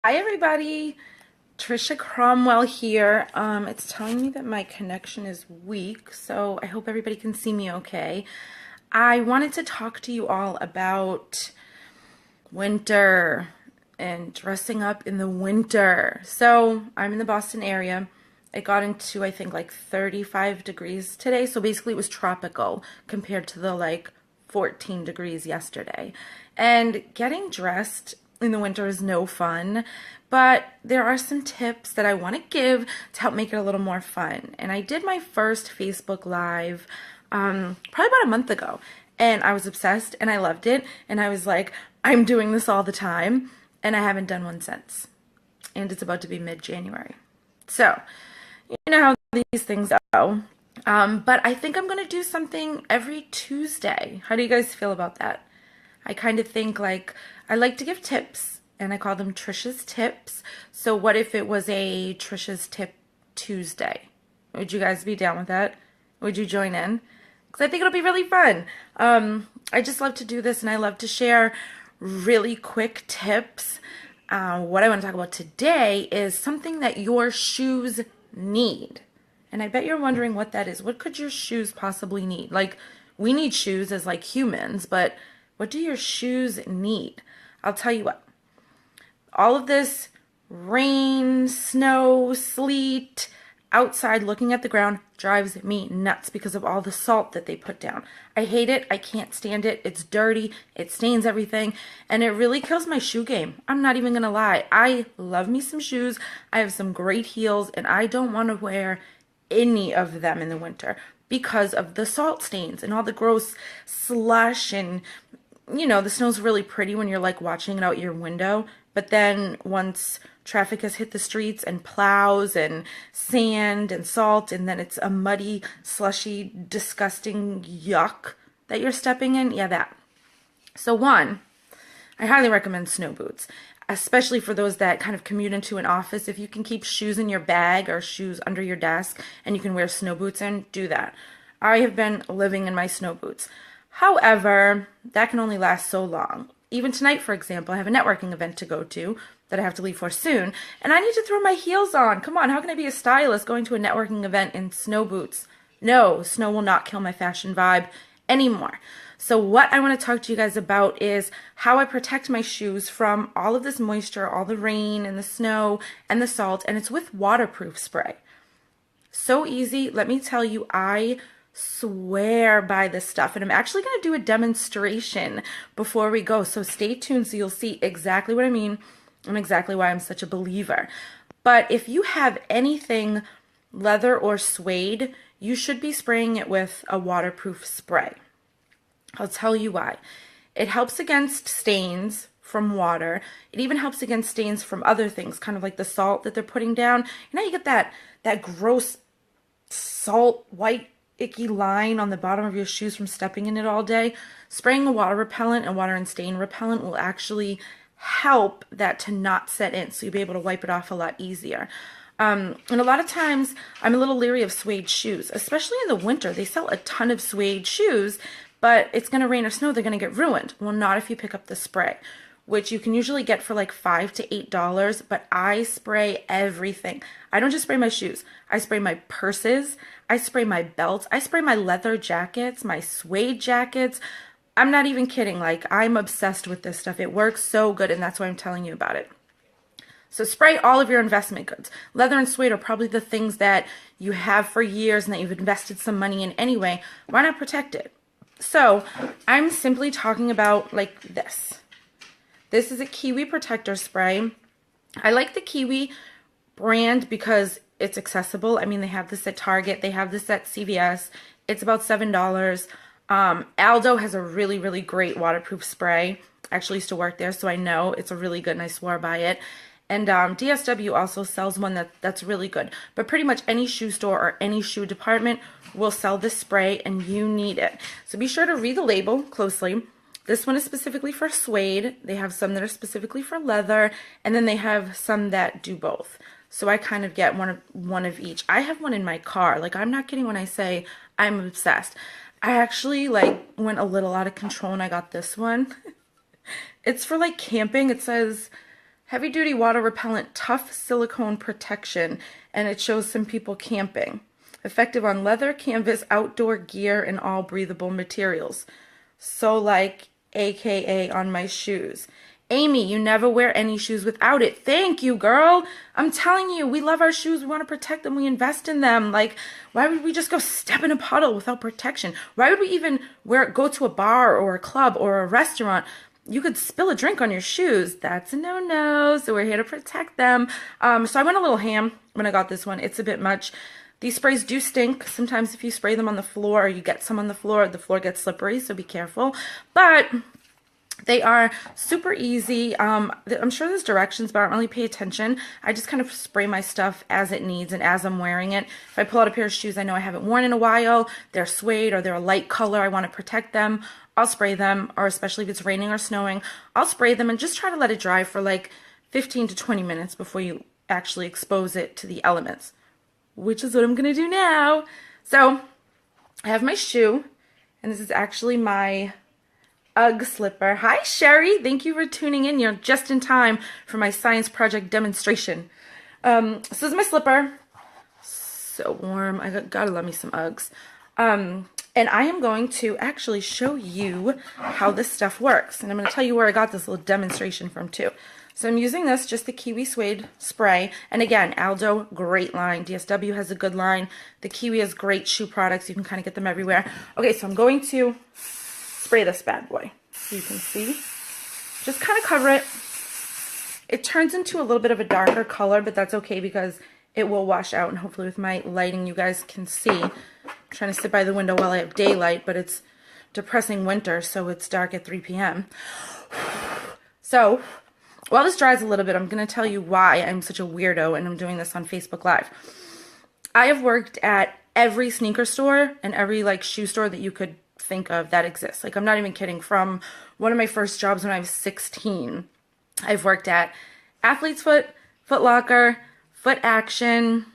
Hi everybody, Trisha Cromwell here. It's telling me that my connection is weak, so I hope everybody can see me okay. I wanted to talk to you all about winter and dressing up in the winter. So I'm in the Boston area. It got into, I think, like 35 degrees today, so basically it was tropical compared to the like 14 degrees yesterday. And getting dressed in the winter is no fun, but there are some tips that I want to give to help make it a little more fun. And I did my first Facebook Live probably about a month ago, and I was obsessed and I loved it. And I was like, I'm doing this all the time, and I haven't done one since. And it's about to be mid-January. So, you know how these things go. But I think I'm going to do something every Tuesday. How do you guys feel about that? I kind of think like I like to give tips and I call them Trisha's tips. So what if it was a Trisha's tip Tuesday? Would you guys be down with that? Would you join in? Because I think it'll be really fun. I just love to do this and I love to share really quick tips. What I want to talk about today is something that your shoes need. And I bet you're wondering what that is. What could your shoes possibly need? Like, we need shoes as like humans, but what do your shoes need? I'll tell you what. All of this rain, snow, sleet, outside looking at the ground drives me nuts because of all the salt that they put down. I hate it. I can't stand it. It's dirty. It stains everything. And it really kills my shoe game. I'm not even going to lie. I love me some shoes. I have some great heels and I don't want to wear any of them in the winter because of the salt stains and all the gross slush. And you know, the snow's really pretty when you're like watching it out your window, but then once traffic has hit the streets and plows and sand and salt, and then it's a muddy, slushy, disgusting yuck that you're stepping in, yeah, that. So one, I highly recommend snow boots, especially for those that kind of commute into an office. If you can keep shoes in your bag or shoes under your desk and you can wear snow boots in, do that. I have been living in my snow boots. However, that can only last so long. Even tonight, for example, I have a networking event to go to that I have to leave for soon, and I need to throw my heels on. Come on, how can I be a stylist going to a networking event in snow boots? No, snow will not kill my fashion vibe anymore. So what I want to talk to you guys about is how I protect my shoes from all of this moisture, all the rain and the snow and the salt, and it's with waterproof spray. So easy. Let me tell you, I swear by this stuff, and I'm actually going to do a demonstration before we go, so stay tuned so you'll see exactly what I mean and exactly why I'm such a believer. But if you have anything leather or suede, you should be spraying it with a waterproof spray. I'll tell you why. It helps against stains from water. It even helps against stains from other things, kind of like the salt that they're putting down. You know, you get that gross salt white icky line on the bottom of your shoes from stepping in it all day. Spraying a water repellent and water and stain repellent will actually help that to not set in, so you'll be able to wipe it off a lot easier. And a lot of times I'm a little leery of suede shoes, especially in the winter. They sell a ton of suede shoes, but it's going to rain or snow, they're going to get ruined. Well, not if you pick up the spray, which you can usually get for like $5 to $8, but I spray everything. I don't just spray my shoes. I spray my purses. I spray my belts. I spray my leather jackets, my suede jackets. I'm not even kidding. Like, I'm obsessed with this stuff. It works so good, and that's why I'm telling you about it. So spray all of your investment goods. Leather and suede are probably the things that you have for years and that you've invested some money in anyway. Why not protect it? So I'm simply talking about like this. This is a Kiwi protector spray. I like the Kiwi brand because it's accessible. I mean, they have this at Target. They have this at CVS. It's about $7. Aldo has a really, really great waterproof spray. I actually used to work there, so I know it's a really good and I swore by it. And DSW also sells one that's really good. But pretty much any shoe store or any shoe department will sell this spray and you need it. So be sure to read the label closely. This one is specifically for suede. They have some that are specifically for leather, and then they have some that do both. So I kind of get one of each. I have one in my car. Like, I'm not kidding when I say I'm obsessed. I actually like went a little out of control and I got this one. It's for like camping. It says Heavy duty water repellent, tough silicone protection, and it shows some people camping. Effective on leather, canvas, outdoor gear, and all breathable materials. So like AKA on my shoes. Amy, you never wear any shoes without it. Thank you, girl. I'm telling you, we love our shoes. We want to protect them. We invest in them. Like, why would we just go step in a puddle without protection? Why would we even go to a bar or a club or a restaurant? You could spill a drink on your shoes. That's a no-no. So we're here to protect them. So I went a little ham when I got this one. It's a bit much. These sprays do stink. Sometimes if you spray them on the floor or you get some on the floor gets slippery, so be careful. But they are super easy. I'm sure there's directions, but I don't really pay attention. I just kind of spray my stuff as it needs and as I'm wearing it. If I pull out a pair of shoes I know I haven't worn in a while, they're suede or they're a light color, I want to protect them, I'll spray them, or especially if it's raining or snowing, I'll spray them and just try to let it dry for like 15 to 20 minutes before you actually expose it to the elements, which is what I'm going to do now. So I have my shoe, and this is actually my UGG slipper. Hi, Sherry. Thank you for tuning in. You're just in time for my science project demonstration. So this is my slipper. So warm. I gotta love me some UGGs. And I am going to actually show you how this stuff works. And I'm going to tell you where I got this little demonstration from too. So I'm using this, just the Kiwi Suede spray. And again, Aldo, great line. DSW has a good line. The Kiwi has great shoe products. You can kind of get them everywhere. Okay, so I'm going to spray this bad boy. So you can see. Just kind of cover it. It turns into a little bit of a darker color, but that's okay because it will wash out. And hopefully with my lighting, you guys can see. I'm trying to sit by the window while I have daylight, but it's depressing winter, so it's dark at 3 p.m. So while this dries a little bit, I'm going to tell you why I'm such a weirdo and I'm doing this on Facebook Live. I have worked at every sneaker store and every like shoe store that you could think of that exists. Like, I'm not even kidding. From one of my first jobs when I was 16, I've worked at Athlete's Foot, Foot Locker, Foot Action.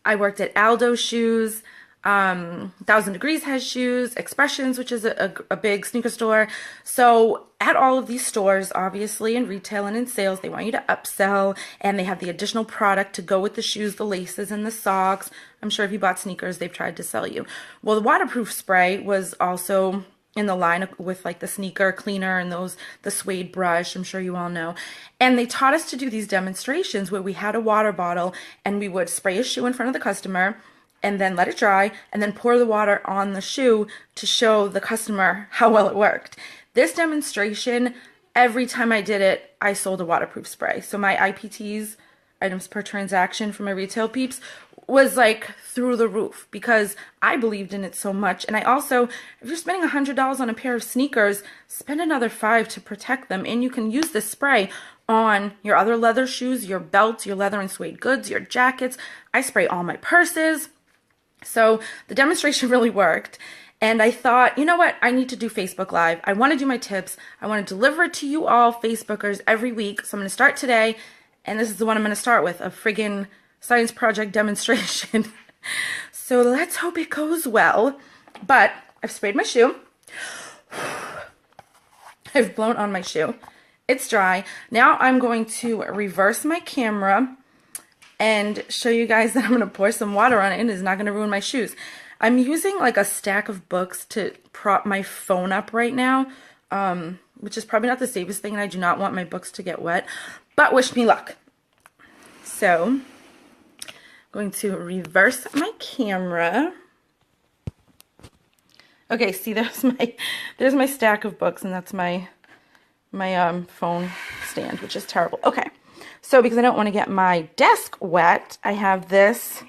I worked at Aldo Shoes. 1000 Degrees has shoes, Expressions, which is a big sneaker store. So at all of these stores, obviously in retail and in sales, they want you to upsell, and they have the additional product to go with the shoes, the laces and the socks. I'm sure if you bought sneakers, they've tried to sell you. Well, the waterproof spray was also in the line with like the sneaker cleaner and the suede brush, I'm sure you all know. And they taught us to do these demonstrations where we had a water bottle and we would spray a shoe in front of the customer and then let it dry, and then pour the water on the shoe to show the customer how well it worked. This demonstration, every time I did it, I sold a waterproof spray. So my IPTs, items per transaction for my retail peeps, was like through the roof because I believed in it so much. And I also, if you're spending $100 on a pair of sneakers, spend another $5 to protect them. And you can use this spray on your other leather shoes, your belts, your leather and suede goods, your jackets. I spray all my purses. So the demonstration really worked, and I thought, you know what, I need to do Facebook Live. I want to do my tips. I want to deliver it to you all Facebookers every week. So I'm going to start today, and this is the one I'm going to start with, a friggin' science project demonstration. So let's hope it goes well. But I've sprayed my shoe. I've blown on my shoe. It's dry. Now I'm going to reverse my camera and show you guys that I'm going to pour some water on it, and it's not going to ruin my shoes. I'm using like a stack of books to prop my phone up right now, which is probably not the safest thing, and I do not want my books to get wet, but wish me luck. So I'm going to reverse my camera. Okay, see, there's my stack of books, and that's my phone stand, which is terrible. Okay. So because I don't want to get my desk wet, I have this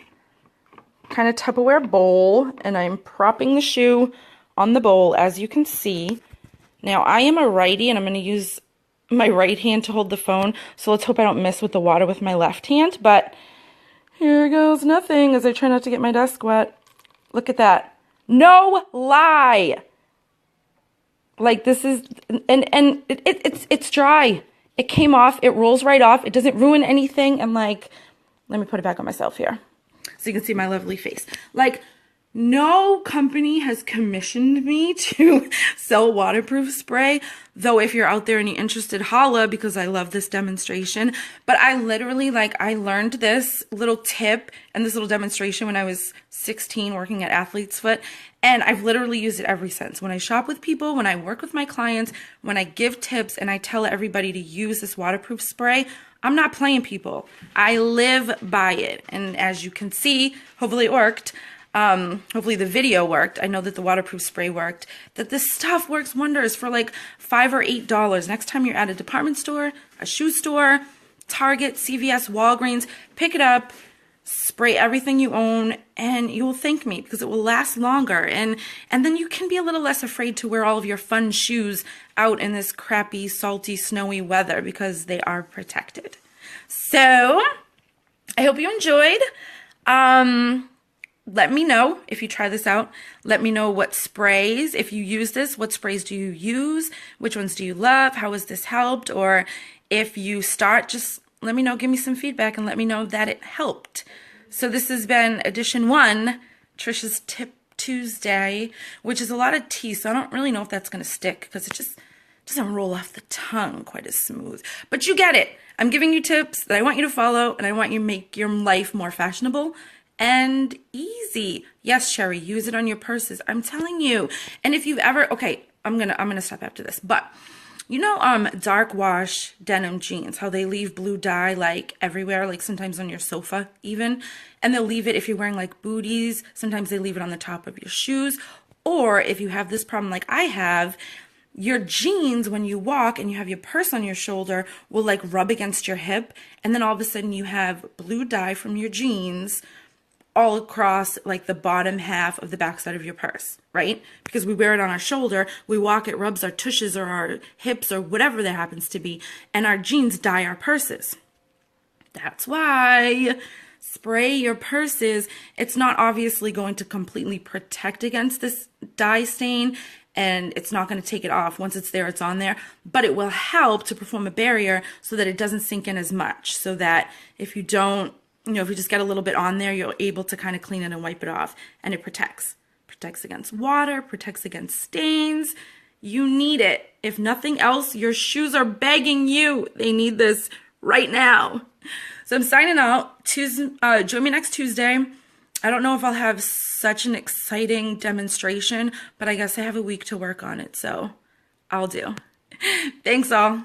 kind of Tupperware bowl, and I'm propping the shoe on the bowl, as you can see. Now, I am a righty, and I'm going to use my right hand to hold the phone, so let's hope I don't miss with the water with my left hand, but here goes nothing as I try not to get my desk wet. Look at that. No lie! Like, this is, and it's dry. It came off. It rolls right off. It doesn't ruin anything. And like, let me put it back on myself here so you can see my lovely face. Like, No company has commissioned me to sell waterproof spray, though if you're out there and you're interested, holla, because I love this demonstration. But I literally, I learned this little tip and this little demonstration when I was 16 working at Athlete's Foot, and I've literally used it ever since. When I shop with people, when I work with my clients, when I give tips and I tell everybody to use this waterproof spray, I'm not playing, people. I live by it. And as you can see, hopefully it worked. Hopefully the video worked. I know that the waterproof spray worked. That this stuff works wonders for like $5 or $8. Next time you're at a department store, a shoe store, Target, CVS, Walgreens, pick it up, spray everything you own, and you will thank me because it will last longer. And then you can be a little less afraid to wear all of your fun shoes out in this crappy, salty, snowy weather because they are protected. So I hope you enjoyed. Let me know if you try this out. Let me know what sprays, if you use this, what sprays do you use? Which ones do you love? How has this helped? Or if you start, just let me know, give me some feedback and let me know that it helped. So this has been edition 1, Trisha's Tip Tuesday, which is a lot of tea. So I don't really know if that's going to stick because it just doesn't roll off the tongue quite as smooth. But you get it. I'm giving you tips that I want you to follow and I want you to make your life more fashionable and easy. Yes, Sherry, use it on your purses. I'm telling you. And if you've ever, okay, I'm gonna stop after this, but you know, dark wash denim jeans, how they leave blue dye like everywhere, like sometimes on your sofa even, and they'll leave it if you're wearing like booties. Sometimes they leave it on the top of your shoes, or if you have this problem like I have, your jeans, when you walk and you have your purse on your shoulder, will like rub against your hip, and then all of a sudden you have blue dye from your jeans all across like the bottom half of the backside of your purse, right? Because we wear it on our shoulder, we walk, it rubs our tushes or our hips or whatever that happens to be, and our jeans dye our purses. That's why spray your purses. It's not obviously going to completely protect against this dye stain, and it's not going to take it off. Once it's there, it's on there, but it will help to perform a barrier so that it doesn't sink in as much, so that if you don't, if you just get a little bit on there, you're able to kind of clean it and wipe it off, and it protects against water, protects against stains. You need it. If nothing else, your shoes are begging you. They need this right now. So I'm signing out. Join me next Tuesday. I don't know if I'll have such an exciting demonstration, but I guess I have a week to work on it, so I'll do. Thanks all.